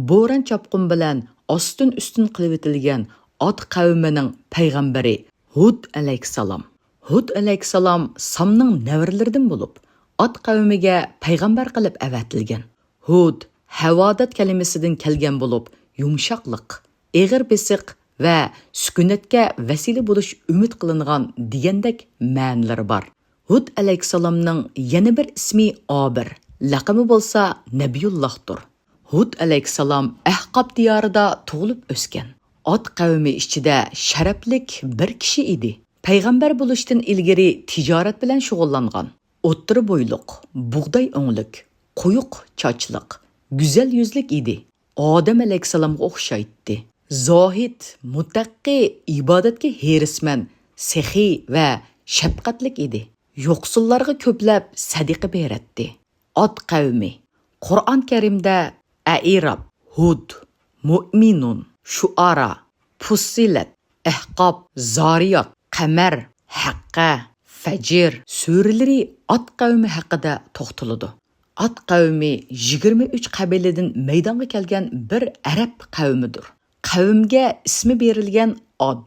bo'ron chopqin bilan ostin-ustin qilib etilgan Ad qavmining payg'ambari Hud alayhissalom. Hud alayhissalom Samning navrlaridan bo'lib, Ad qavmiga payg'ambar qilib avatilgan. Hud havodat kalimasidan kelgan bo'lib, yumshoqlik, eg'ir besiq va sukunatga vasila bo'lish umid qilingan degandek ma'nolari bor. Hud alayhissalomning yana bir ismi Obir, laqabi bo'lsa Nabiyullahdir. Hud alayhissalom Ahqob diyorida tug'ilib o'sgan. Ad qavmi ichida sharaflik bir kishi edi. Payg'ambar bo'lishdan ilgari tijorat bilan shug'ullangan. O'ttiri bo'yliq, bug'doy o'nglik, quyuq chochliq, go'zal yuzlik edi. Odam alayhissalomga o'xshaydi. Zohid, muttaqi, ibodatga herisman, sehiy va shafqatlik edi. Yo'qsullarga ko'plab sadiqa beradi. Ad qavmi Qur'on Karimda A'raf, Hud, Mu'minun, Shu'ara, Fussilat, Ahqob, Zariyat, Qamar, Haqqa, Fajr suralari Ad qavmi haqida to'xtaladi. Ad qavmi 23 qabiladan maydonga kelgan bir arab qavmidir. Qavmga ismi berilgan Ad,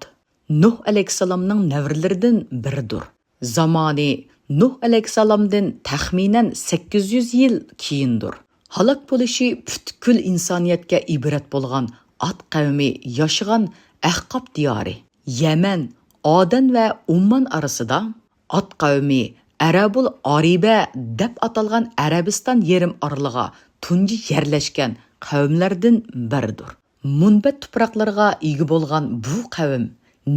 Nuh alayhissalomning navrlaridan biridir. Zamoni Nuh alayhissalomdan taxminan 800 yil keyindir. Halok bo'lishi butkul insoniyatga ibrat bo'lgan Ad qavmi yashagan Ahqob diyori, Yaman, Odan va Umman orasida Ad qavmi Arabul Ariba deb atalgan Arabiston yerim orlig'iga tunji yerlashgan qavmlardan biridir. Munbat tuproqlarga ega bo'lgan bu qavm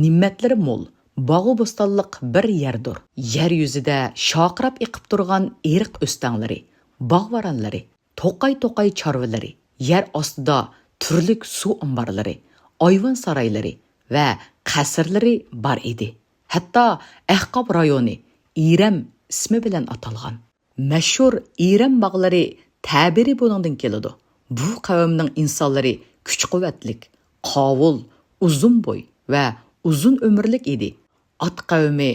ne'matlari mo'l, bog'u bo'stonliq bir yerdir. Yer yuzida shoqirab eqib turgan eriq o'stanlari, bog'varanlari, to'qay chorvalari, yer ostida turlik suv omborlari, ayvon saroylari va qasrlari bor edi. Hatto Ahqob rayoni Iram ismi bilan atalgan. Mashhur Iram bog'lari ta'biri bo'lgandan keladi. Bu qavmning insonlari kuch-quvvatlik, qovul, uzun bo'y va uzun umrlik edi. Ad qavmi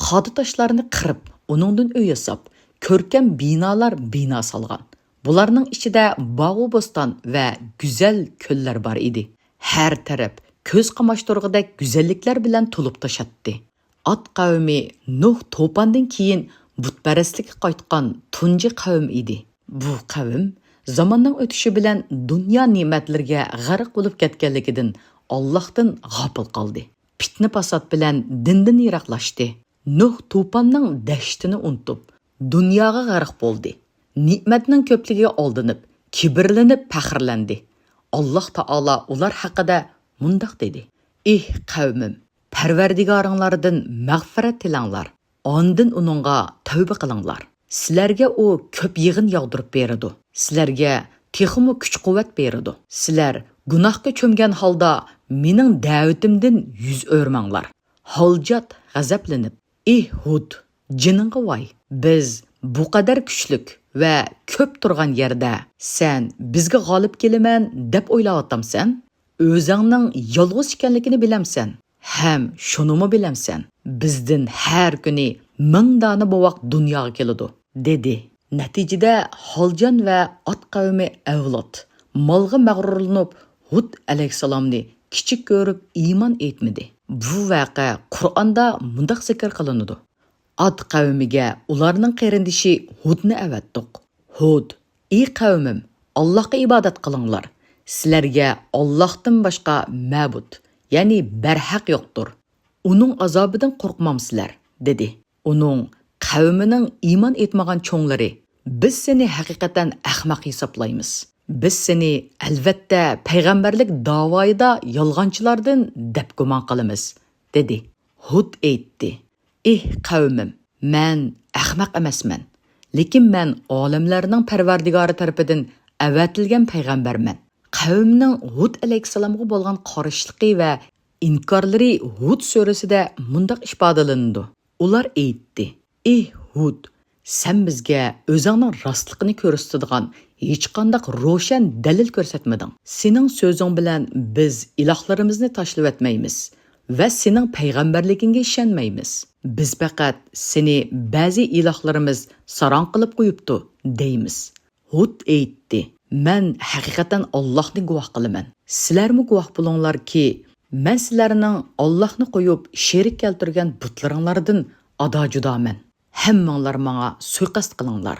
xoda toshlarni qirib, uningdan uy yasab, ko'rkam binolar bino solgan. Bularning ichida bog'u bo'ston va go'zal ko'llar bor edi. Har taraf ko'z qamashtirg'idek go'zalliklar bilan to'lib tashatdi. Ad qavmi Nuh to'pandan keyin butparastlikka qaytgan tunji qavm edi. Bu qavm zamonning o'tishi bilan dunyo ne'matlariga g'arq bo'lib ketganligidan Allohdan g'ofil qoldi. Fitna fasod bilan dindan yiroqlashdi. Nuh to'panning dashtini unutib, dunyoga g'arq bo'ldi. Ne'matning ko'pligiga oldinib, kibrlanib faxrlandi. Alloh taolo ular haqida mundaq dedi: "Ey qavmim, Parvardigoringlardan mag'firat tilanglar, ondan uningga tavba qilinglar. Sizlarga u ko'p yig'in yog'dirib beradi. Sizlarga texmo kuch-quvvat beradi. Sizlar gunohga cho'mgan holda mening da'vatimdan yuz o'rmanglar." Holjat g'azablanib: "Ey Hud, jiningga voy, biz bu qadar kuchlik va ko'p turgan yerda sen bizga g'olib kelaman deb o'ylayotgamsan? O'zingning yolg'iz ekanligini bilamsan. Ham shunimi bilamsan? Bizdan har kuni 1000 dona bovoq dunyoga keladi", dedi. Natijada Holjon va Ad qavmi avlod molga mag'rurlanib Hud alayhissalomni kichik ko'rib iymon etmadi. Bu voqea Qur'onda mundaq zikr qilinadi: Ad qavmiga ularning qarindishi Hudni avatdiq. Hud: "Ey qavmim, Allohga ibodat qilinglar. Sizlarga Allohdan boshqa ma'bud, ya'ni barhaq yo'qdir. Uning azobidan qo'rqmamsizlar", dedi. Uning qavmining iymon etmagan cho'nglari: "Biz seni haqiqatan ahmoq hisoblaymiz. Biz seni albatta payg'ambarlik da'voida yolg'onchilardan deb gumon qilamiz", dedi. Hud aytdi: "Ey qavmim, men ahmoq emasman, lekin men olamlarning Parvardigori tarafidan avatilgan payg'ambarman." Qavmning Hud alayhissalomga bo'lgan qarshiligi va inkorlari Hud surasida mundaq ifodalanadi. Ular aytdi: "Ey Hud, sen bizga o'zingning rostligini ko'rsatadigan hech qanday ro'shan dalil ko'rsatmading. Sening so'zing bilan biz ilohlarimizni tashlab etmaymiz va sening payg'ambarligingga ishonmaymiz. Biz faqat seni ba'zi ilohlarimiz saron qilib qo'yibdi deymiz." Hud aytdi: Mən həqiqətən Allah'ni guvoh qilaman. Sizlərmi guvoh bo'linglar ki, mən sizlərning Allah'ni qo'yib sherik keltirgan butlaringlardan ado judoman. Hammanglar menga suiqasd qilinglar.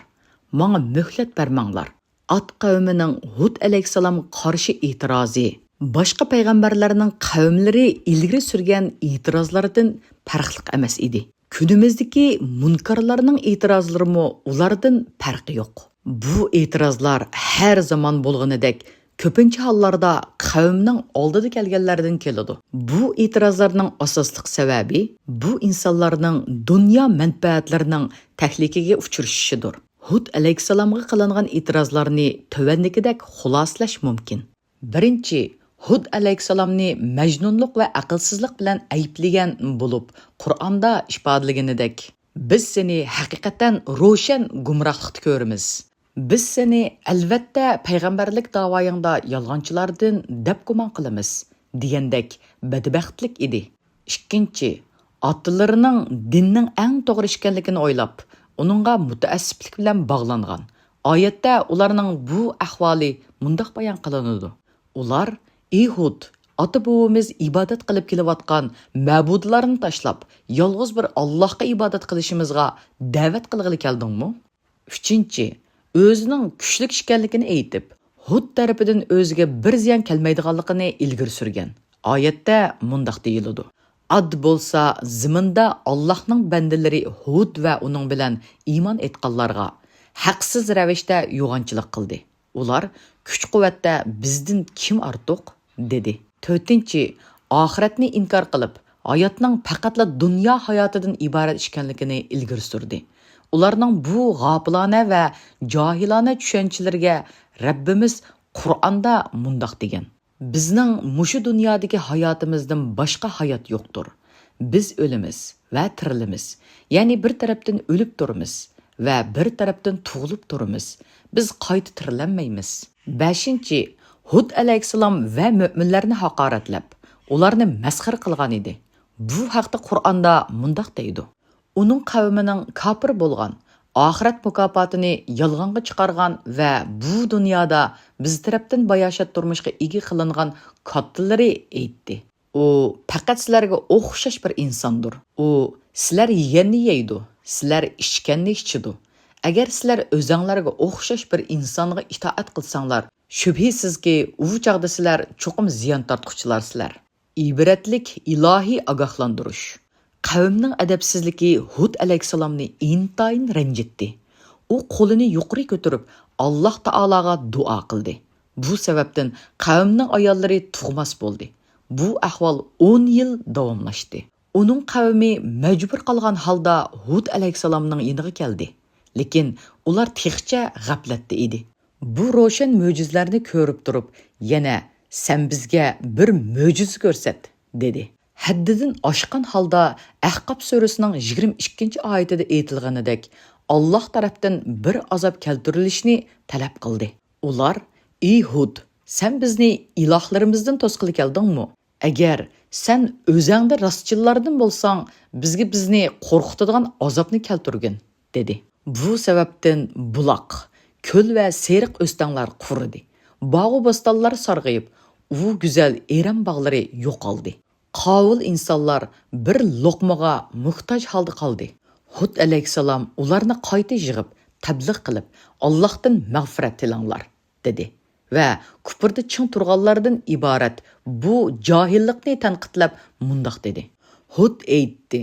Menga muhlat bermanglar. At qavmining Hud alayhissalomga qarshi e'tirozi boshqa payg'ambarlarning qavmlari ilgari surgan e'tirozlardan farqli emas edi. Kunimizdagi munkarlarning e'tirozlarimi ulardan farqi yo'q. Bu e'tirozlar har zaman bo'lganidek ko'pincha hollarda qavmning oldida kelganlardan keladi. Bu e'tirozlarning asosliq sababi bu insonlarning dunyo manfaatlarining tahlikaga uchrashishidir. Hud alayhissalomga qilingan e'tirozlarni tövandagidek xulosalash mumkin. Birinchi, Hud alayhissalomni majnunlik va aqlsizlik bilan ayblagan bo'lib, Qur'onda ifodalaganidek, biz seni haqiqatan ro'shan gumrohlikda ko'ramiz. Biz seni albatta payg'ambarlik da'voyingda yolg'onchilardan deb gumon qilamiz, degandek badbaxtlik edi. Ikkinchi, otalarining dinning eng to'g'ri ekanligini o'ylab, uningga mutaassiblik bilan bog'langan. Oyatda ularning bu ahvoli mundaq bayon qilinadi. Ular Hud, ota-bovimiz ibodat qilib kelayotgan ma'budlarni tashlab, yolg'iz bir Allohga ibodat qilishimizga da'vat qilg'ili keldingmi? Uchinchi, o'zining kuchli ekanligini aytib, Hud tarafidan o'ziga bir ziyon kelmaydiganligini ilgari surgan. Oyatda mundaq deyiladi. Ad bo'lsa ziminda Allohning bandalari Hud va uning bilan iymon etganlarga haqsiz ravishda yo'g'onchilik qildi. Ular kuch-quvvatda bizdan kim ortiq dedi. To'rtinchi, oxiratni inkor qilib, hayotning faqatla dunyo hayotidan iborat ekanligini ilgari surdi. Ularning bu g'ofilona va johilona tushanchalariga Rabbimiz Qur'onda mundaq degan: bizning mushu dunyodagi hayotimizdan boshqa hayot yo'qdir. Biz o'limiz va tirilimiz. Ya'ni bir tarafdan o'lib turamiz va bir tarafdan tug'ilib turamiz. Biz qayta tirilanmaymiz. 5. Hud alayhissalom va mu'minlarni haqoratlab, ularni masxir qilgan edi. Bu haqda Qur'onda mundaq deydi: uning qavmining kafir bo'lgan, oxirat mukofotini yolg'onga chiqargan va bu dunyoda biz tarafdan bayoshat turmushga ega qilingan kattalari aytdi. U faqat sizlarga o'xshash bir insondir. U sizlar yeganni yeydi, sizlar ichganni ichidi. Agar sizlar o'zinglarga o'xshash bir insonga itoat qilsanglar, shubhisizki u chaqda sizlar cho'qim ziyon tortquchilarsizlar. Ibratlik ilohiy ogohlantirish. Qavmning adabsizligi Hud alayhissalomni intayin ranjitdi. U qo'lini yuqori ko'tarib Alloh taologa duo qildi. Bu sababdan qavmning ayollari tug'mas bo'ldi. Bu ahvol 10 yil davomlashdi. Uning qavmi majbur qolgan holda Hud alayhissalomning yoniga keldi. Lekin ular texcha g'aflatda edi. Bu ro'shan mo'jizlarni ko'rib turib, yana sen bizga bir mo'jiza ko'rsat, dedi. Haddidan oshgan holda Ahqob surasining 22-oyatida aytilganidek, Alloh tarafdan bir azob keltirilishni talab qildi. Ular: "Ey Hud, sen bizni ilohlarimizdan to'sqili keldingmi? Agar sen o'zingda rostchilardan bo'lsang, bizni qo'rqitadigan azobni keltirgin", dedi. Bu sababdan buloq, ko'l va seriq o'stanlar quridi. Bog'u bo'stonlar sarg'ayib, u go'zal eram bog'lari yo'qoldi. Qovul insonlar bir luqmaga muhtoj holda qoldi. Hud alayhissalom ularni qayta yig'ib, tabliq qilib, Allohdan mag'firat tilanglar, dedi. Va kufrda ching turganlardan iborat bu johillikni tanqidlab mundaq dedi. Hud aytdi: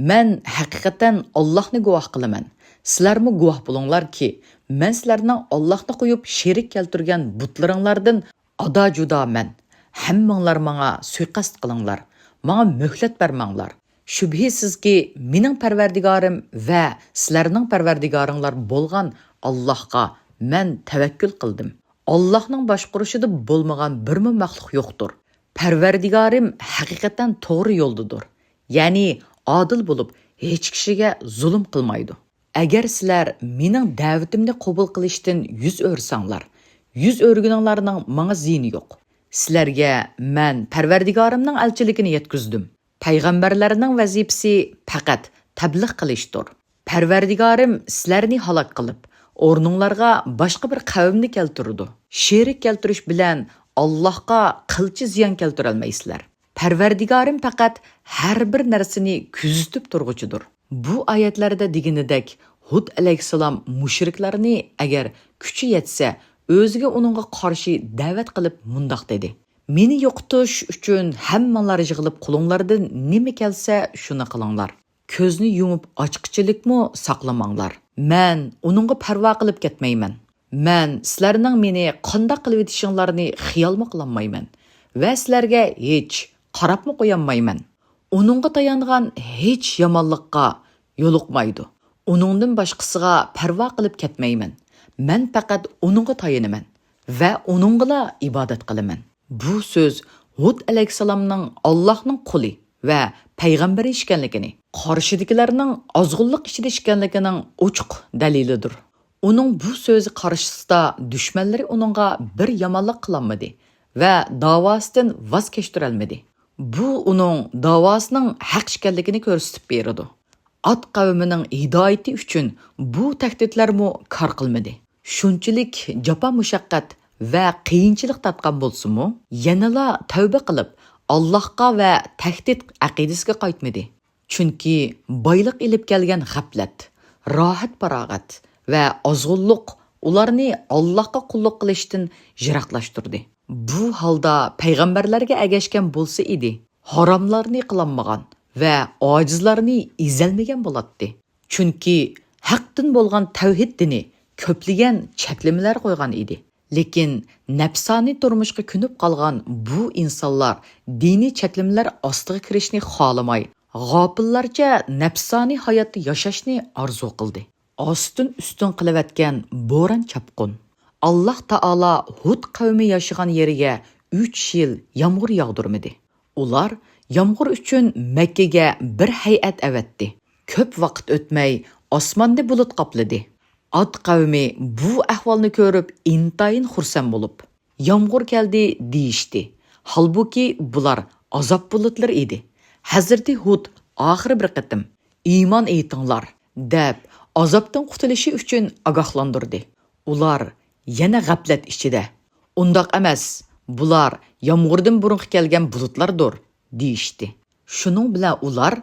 "Men haqiqatan Allohni guvoh qilaman. Sizlarmi guvoh bo'linglarki, men sizlarning Allohni qo'yib sherik keltirgan butlaringlardan ado judoman. Hammanglar menga suiqasd qilinglar, menga muhlat bermanglar. Shubhisizki mening Parvardigorim va sizlarning Parvardigoringlar bo'lgan Allohga men tavakkul qildim. Allohning boshqarishida bo'lmagan bir maxluq yo'qdir. Parvardigorim haqiqatan to'g'ri yo'ldadir. Ya'ni adil bo'lib, hech kishiga zulm qilmaydi. Agar sizlar mening da'vatimni qabul qilishdan yuz o'rsanglar, yuz o'rguninglarning menga ziyni yo'q. Sizlarga men Parvardigorimning elchiligini yetkazdim. Payg'ambarlarning vazifasi faqat tabliq qilishdir. Parvardigorim sizlarni halok qilib, o'rninglarga boshqa bir qavmni keltirdi. Sherik keltirish bilan Allohga qilchi ziyon keltirolmaysizlar. Parvardigorim faqat har bir narsani kuzatib turg'uchidir. Bu oyatlarda deganidek Hud alayhissalom mushriklarni agar kuchi yetsa, o'ziga uningga qarshi da'vat qilib mundoq dedi. Meni yo'qotish uchun hammanglar yig'ilib qo'linglardan nima kelsa shuni qilinglar. Ko'zni yumib ochqichilikmi saqlamanglar. Men uningga parvo qilib ketmayman. Men sizlarning meni qanday qilib etishinglarni xiyolmi qilmayman va sizlarga hech qarabmi qo'yolmayman. Uningga tayangan hech yomonlikqa yo'liqmaydi. Uningdan boshqasiga parvo qilib ketmayman. Men faqat uningga tayinaman va uningga ibodat qilaman. Bu so'z Hud alayhissalomning Allohning quli va payg'ambari ekanligini, qarshidagilarning ozg'unlik ichida ekanligining ochiq dalilidir. Uning bu so'zi qarshisida dushmanlari uningga bir yomonlik qilolmadi va davosidan voz kechtirolmadi. Bu uning davosining haq ekanligini ko'rsatib beradi. Ad qavmining hidoyati uchun bu tahdidlarmi kor qilmadi. Shunchalik jafo mushaqqat va qiyinchilik tatgan bo'lsa-mu, yanala tavba qilib, Allohga va tahdid aqidasiga qaytmadi. Chunki boylik ilib kelgan g'aflat, rohat farog'at va ozg'unlik ularni Allohga qulluq qilishdan yiroqlashtirdi. Bu holda payg'ambarlarga agashgan bo'lsa edi, haromlarni qilolmagan va ojizlarni izalmagan bo'ladi. Chunki haqdan bo'lgan tavhid dini ko'plagan cheklamalar qo'ygan edi. Lekin nafsoniy turmushga ko'nib qolgan bu insonlar diniy cheklamalar ostiga kirishni xohlamay, g'ofillarcha nafsoniy hayotni yashashni orzu qildi. Ostin-ustin qilayotgan bo'ron chapqun. Alloh taolo Hud qavmi yashagan yeriga 3 yil yomg'ir yog'dirmadi. Ular yomg'ir uchun Makkaga bir hay'at avatdi. Ko'p vaqt o'tmay osmonni bulut qopladi. Ad qavmi bu ahvolni ko'rib intayin xursand bo'lib, yomg'ir keldi deyishdi. Halbuki bular azob bulutlar edi. Hazrati Hud oxir bir qatim iymon etinglar deb azobdan qutulishi uchun ogohlantirdi. Ular yana g'aflat ichida. Undoq emas, bular yomg'irdan burun kelgan bulutlardir deyishdi. Shuning bilan ular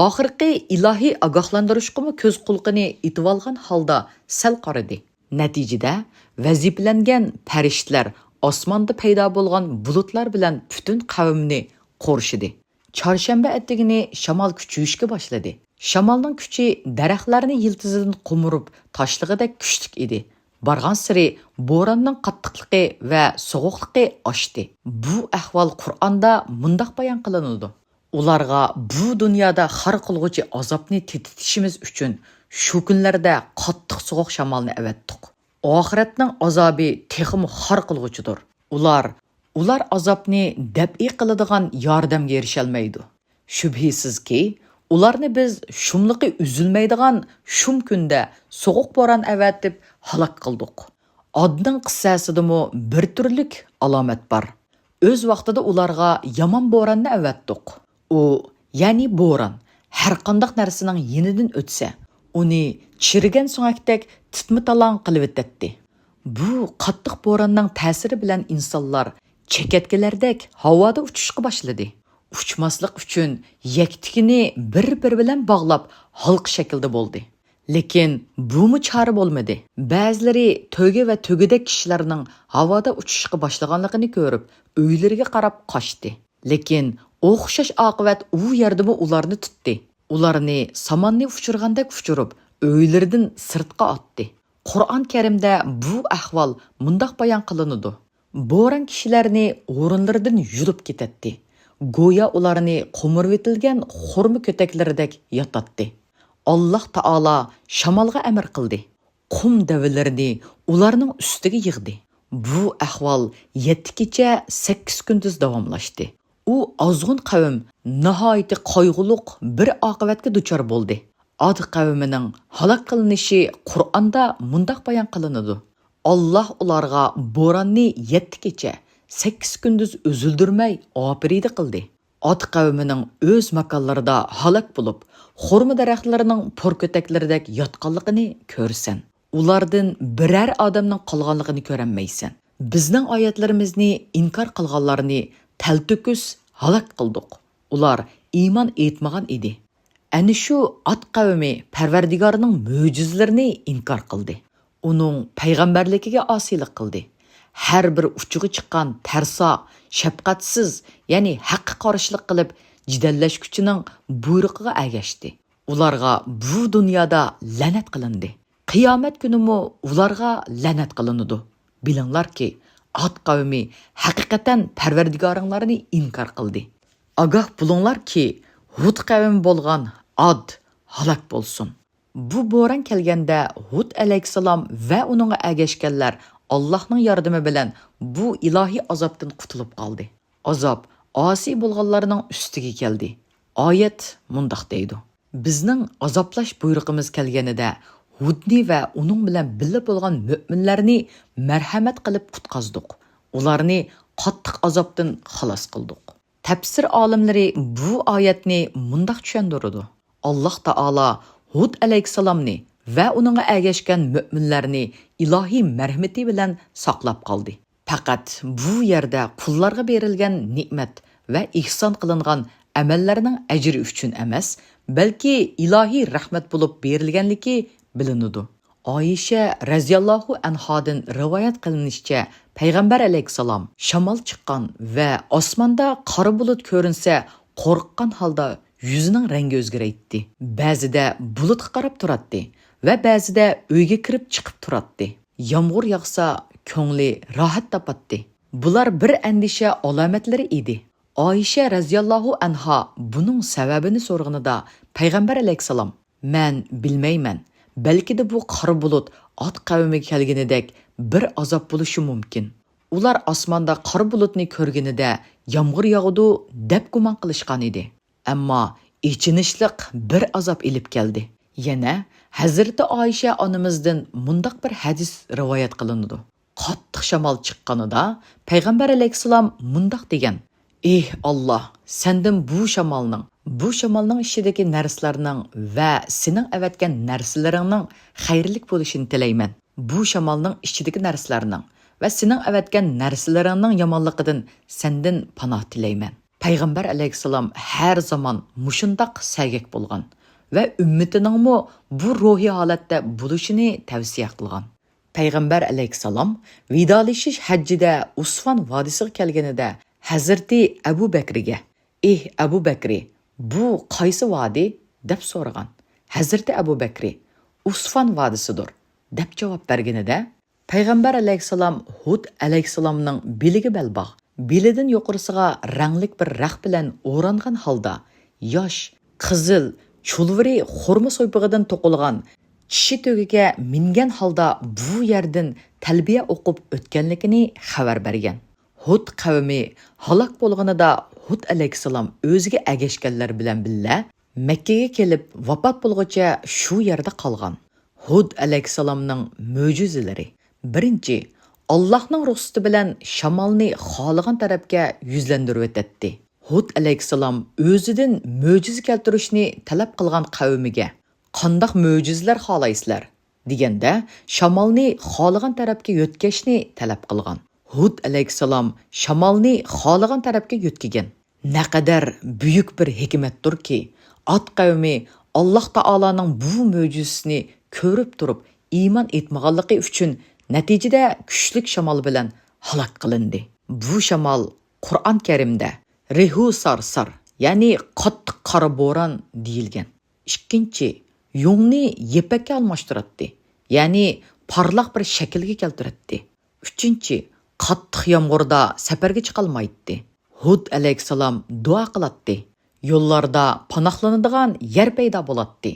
oxirgi ilohiy ogohlantirishga ko'z qulqini itib olgan holda sal qaradi. Natijada vazifalangan farishtalar osmonda paydo bo'lgan bulutlar bilan butun qavmni qo'rshidi. Chorshanba attigini shamol kuchayishga boshladi. Shamolning kuchi daraxtlarni yiltizidan qumurib tashlag'idek kuchli edi. Bargan siri bo'ronning qattiqligi va sovuqligi oshdi. Bu ahvol Qur'onda mundoq bayon qilinadi. Ularga bu dunyoda xar qilg'uchi azobni tetitishimiz uchun shu kunlarda qattiq sovuq shamolni avatdik. Oxiratning azobi texmi xar qilg'uchidir. Ular azobni dab'i qiladigan yordamga erisholmaydi. Shubhisizki, ularni biz shumliqi uzilmaydigan shum kunda sovuq bo'ron avatib halok qildik. Adning qissasidimi bir turlik alomat bor. O'z vaqtida ularga yomon bo'ronni avatdik. U, ya'ni bo'ron, har qanday narsaning yenidan o'tsa, uni chirigan so'ngakdek titmi-talon qilib o'tdi. Bu qattiq bo'ronning ta'siri bilan insonlar chekatkilardek havoda uchishga boshladi. Uchmaslik uchun yaktikini bir-bir bilan bog'lab halqa shaklda bo'ldi. Lekin bu chora bo'lmadi. Ba'zilari to'ga va to'gidek kishilarning havoda uchishga boshlaganligini ko'rib, uylariga qarab qochdi. Lekin o'xshash oqibat u yerdami ularni tutdi. Ularni samonni uchirgandek uchirib, uylaridan sirtqa otdi. Qur'on Karimda bu ahvol mundoq bayon qilinadi. Bo'ron kishilarni o'rinlaridan yulib ketadi. Go'yo ularni qo'mirib etilgan xurma ko'taklaridek yotatdi. Alloh taolo shamolga amr qildi. Qum davillarini ularning ustiga yig'di. Bu ahvol 7 kecha 8 kunduz davomlashdi. U ozg'un qavm nihoyatda qayg'uluq bir oqibatga duchor bo'ldi. Ad qavmining halok qilinishi Qur'onda mundoq bayon qilinadi. Alloh ularga bo'ronni 7 kecha 8 kunduz uzildirmay opridi qildi. Ad qavmining o'z makonlarida halok bo'lib, xurma daraxtlarining porko'taklaridek yotqanligini ko'rsan. ulardan birər adamның qolganligini ko'ranmaysan. Bizning oyatlarimizni inkor qilganlarni talto'kis halok qildik. Ular iymon etmagan edi. Ani shu Ad qavmi Parvardigorning mo'jizalarini inkor qildi. Uning payg'ambarligiga osiylik qildi. Har bir uchiga chiqqan tarso, shafqatsiz, ya'ni haqqa qarshilik qilib, jidallashkuchining buyrug'iga agashdi. Ularga bu dunyoda la'nat qilindi. Qiyomat kunimi ularga la'nat qilinadi. Bilinglarki, Ad qavmi haqiqatan Parvardigoringlarni inkor qildi. Agah bulinglarki, Hud qavmi bo'lgan Ad halok bo'lsin. Bu bo'ron kelganda Hud alayhissalom va uning agashganlar Allohning yordami bilan bu ilohiy azobdan qutulib qoldi. Azob osiy bo'lganlarning ustiga keldi. Oyat mundaq deydi. Bizning azoblash buyrug'imiz kelganida Hudni va uning bilan birga bo'lgan mu'minlarni marhamat qilib qutqazdik. Ularni qattiq azobdan xalos qildik. Tafsir olimlari bu oyatni mundaq tushundirdi. Alloh taolo Hud alayhissalomni va uning agashgan mu'minlarni ilohiy marhamati bilan saqlab qoldi. Faqat bu yerda qullarga berilgan ne'mat va ihson qilingan amallarning ajri uchun emas, balki ilohiy rahmat bo'lib berilganligi bilinadi. Oyisha raziyallohu anhodan rivoyat qilinishicha, payg'ambar alayhissalom shamol chiqqan va osmonda qora bulut ko'rinsa, qo'rqqan holda yuzining rangi o'zgaraydi. Ba'zida bulutga qarab turadi va ba'zida uyga kirib chiqib turadi. Yomg'ir yog'sa, ko'ngli rohat topadi. Bular bir andisha alomatlari edi. Oyisha raziyallohu anha buning sababini so'rganida payg'ambar alayhissalom: "Men bilmayman. Balki de bu qora bulut Ad qavmiga kelganidek bir azob bo'lishi mumkin. Ular osmonda qora bulutni ko'rganida yomg'ir yog'di deb gumon qilishgan edi. Ammo ichinishliq bir azob ilib keldi." Yana Hazrati Oyisha onamizdan mundaq bir hadis rivoyat qilinadi. Qattiq shamol chiqqanida payg'ambar alayhissalom mundaq degan: "Ey Alloh, sendan bu shamolning ishidagi narsalarning va sening avatgan narsalaringning xayrlik bo'lishini tilayman. Bu shamolning ishidagi narsalarning va sening avatgan narsalaringning yomonligidan sendan panoh tilayman." Payg'ambar alayhissalom har zaman mushundaq sagak bo'lgan va ummatiningmi bu ruhiy holatda bo'lishini tavsiya qilgan. Payg'ambar alayhissalom vidolashish hajjida Usfon vodiysiga kelganida Hazrati Abu Bakrga: "Ey Abu Bakri, bu qaysi vodiy?" deb so'ragan. Hazrati Abu Bakri: "Usfon vodisidir" deb javob berganida, payg'ambar alayhissalom Hud alayhissalomning biliga belbog', bilidan yuqorisiga ranglik bir raq bilan o'rangan holda yosh, qizil, chulviri xurma so'ypig'idan to'qilgan kishi to'giga mingan holda bu yerdan talbiya o'qib o'tganligini xabar bergan. Hud qavmi halok bo'lganida Hud alayhissalom o'ziga agashganlar bilan birga Makkaga kelib vafot bo'lguncha shu yerda qolgan. Hud alayhissalomning mo'jizalari. Birinchi, Allohning ruxsati bilan shamolni xohlagan tarafga yuzlantirib o'tdi. Hud alayhissalom o'zidan mo'jiza keltirishni talab qilgan qavmiga: "Qandoq mo'jizalar xohlaysizlar?" deganda shamolni xohlagan tarafga yo'tkashni talab qilgan. Hud alayhissalom shamolni xohlagan tarafga yo'tkigan. Naqadar buyuk bir hikmatdirki, Ad qavmi Alloh taolaning bu mo'jizasini ko'rib turib iymon etmaganligi uchun natijada kuchli shamol bilan halok qilindi. Bu shamol Qur'on Karimda Rihu sarsar, ya'ni qattiq qora bo'ron deyilgan. Ikkinchi, yungni yepakka almashtiradi, ya'ni parlaq bir shaklga keltiradi. Uchinchi, qattiq yomg'irda safarga chiqolmaydi. Hud alayhissalom duo qiladi. Yo'llarda panohlanadigan yer paydo bo'ladi.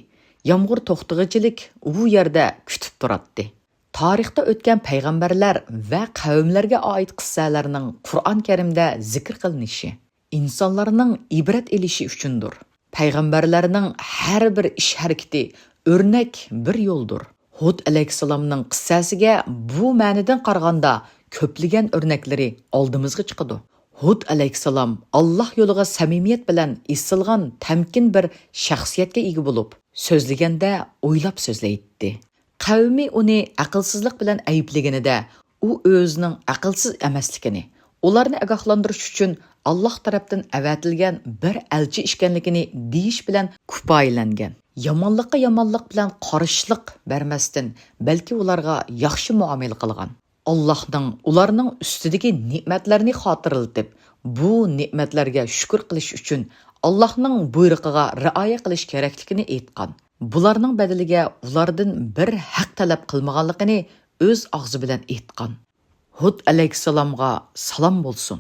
Yomg'ir to'xtag'ichilik u yerda kutib turadi. Tarixda o'tgan payg'ambarlar va qavmlarga oid qissalarning Qur'on Karimda zikr qilinishi insonlarning ibrat elishi uchundir. Payg'ambarlarning har bir ish harakati o'rnak bir yo'ldir. Hud alayhissalomning qissasiga bu ma'nodan qaraganda ko'plagan o'rnaklari oldimizga chiqadi. Hud alayhissalom Alloh yo'liga samimiyat bilan isilgan tamkin bir shaxsiyatga ega bo'lib, so'zlaganda o'ylab so'zlaydi. Qavmi uni aqlsizlik bilan ayblaganida, u o'zining aqlsiz emasligini, ularni ogohlantirish uchun Alloh tarafdan avatilgan bir elchi ekanligini deyish bilan kifoyalangan. Yomonlikqa yomonlik bilan qarishlik bermasdan, balki ularga yaxshi muomala qilgan. Allohning ularning ustidagi ne'matlarni xotirlatib, bu ne'matlarga shukr qilish uchun Allohning buyrug'iga rioya qilish kerakligini aytgan. Bularning badaliga ulardan bir haq talab qilmaganligini o'z og'zi bilan aytgan. Hud alayhissalomga salom bo'lsin.